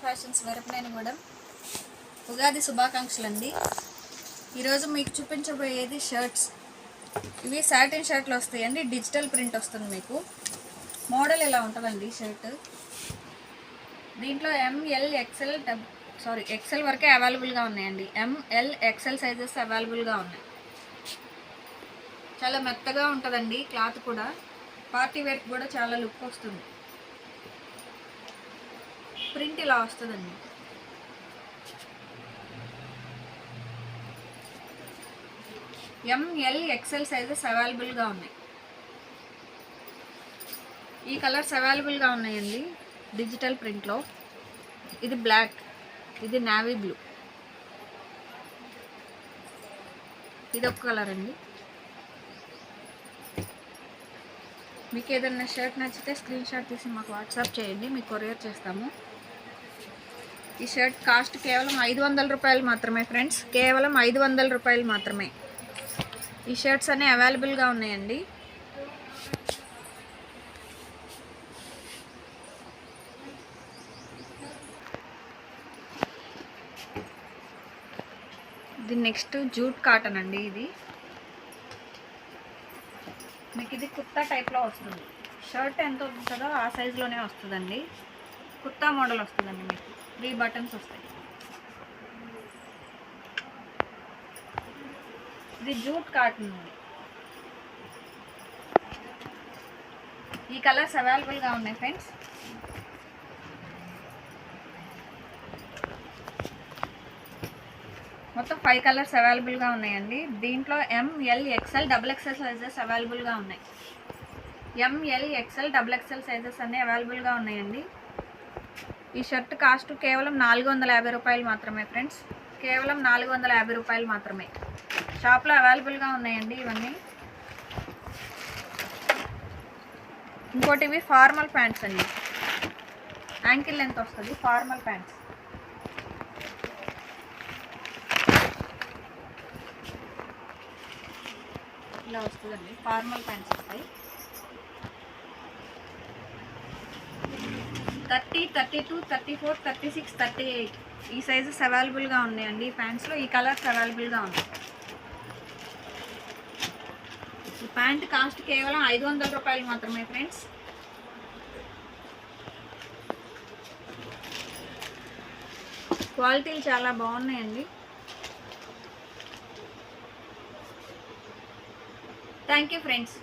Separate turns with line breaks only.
Fashions వరపనేనిగూడెం Ugadi శుభాకాంక్షలు అండి. ఈరోజు మీకు చూపించబోయేది షర్ట్స్. ఇవి సాటిన్ షర్ట్లు వస్తాయండి, డిజిటల్ ప్రింట్ వస్తుంది. మీకు మోడల్ ఇలా ఉంటుందండి షర్ట్. దీంట్లో ఎంఎల్ ఎక్సెల్ ఎక్సెల్ వరకే అవైలబుల్గా ఉన్నాయండి. ఎంఎల్ ఎక్సెల్ సైజెస్ అవైలబుల్గా ఉన్నాయి. చాలా మెత్తగా ఉంటుందండి క్లాత్ కూడా. పార్టీ వేర్కి కూడా చాలా లుక్ వస్తుంది. ప్రింట్ ఇలా వస్తుందండి. ఎంఎల్ ఎక్సెల్ సైజెస్ అవైలబుల్గా ఉన్నాయి. ఈ కలర్స్ అవైలబుల్గా ఉన్నాయండి డిజిటల్ ప్రింట్లో. ఇది బ్లాక్, ఇది నావీ బ్లూ, ఇది ఒక కలర్ అండి. మీకు ఏదైనా షర్ట్ నచ్చితే స్క్రీన్ షాట్ తీసి మాకు వాట్సాప్ చేయండి, మీకు కొరియర్ చేస్తాము. ఈ షర్ట్ కాస్ట్ కేవలం 500 రూపాయలు మాత్రమే ఫ్రెండ్స్, కేవలం 500 రూపాయలు మాత్రమే. ఈ షర్ట్స్ అన్నీ అవైలబుల్గా ఉన్నాయండి. ఇది నెక్స్ట్ జూట్ కాటన్ అండి. ఇది మీకు ఇది కుర్తా టైప్లో వస్తుంది. షర్ట్ ఎంత ఉంటుందో ఆ సైజులోనే వస్తుందండి. కుర్తా మోడల్ వస్తుందండి. మీకు 3 బటన్స్ వస్తాయి. ఇది జూట్ కాటన్ ఉంది. ఈ కలర్స్ అవైలబుల్గా ఉన్నాయి ఫ్రెండ్స్. మొత్తం 5 కలర్స్ అవైలబుల్గా ఉన్నాయండి. దీంట్లో ఎంఎల్ ఎక్సెల్ XXL సైజెస్ అవైలబుల్గా ఉన్నాయి. ఎంఎల్ ఎక్సెల్ XXL సైజెస్ అన్నీ అవైలబుల్గా ఉన్నాయండి. ఈ షర్ట్ కాస్ట్ కేవలం 450 రూపాయలు మాత్రమే ఫ్రెండ్స్, కేవలం 450 రూపాయలు మాత్రమే. షాప్లో అవైలబుల్గా ఉన్నాయండి ఇవన్నీ. ఇంకోటి ఇవి ఫార్మల్ ప్యాంట్స్ అండి. యాంకిల్ లెంత్ వస్తుంది ఫార్మల్ ప్యాంట్స్. ఇలా వస్తుందండి, ఫార్మల్ ప్యాంట్స్ వస్తాయి. 30, 32, 34, 36, 38 ఈ సైజెస్ అవైలబుల్గా ఉన్నాయండి. ఈ ప్యాంట్స్లో ఈ కలర్స్ అవైలబుల్గా ఉన్నాయి. ఈ ప్యాంట్ కాస్ట్ కేవలం 500 రూపాయలు మాత్రమే ఫ్రెండ్స్. క్వాలిటీలు చాలా బాగున్నాయండి. Thank you friends.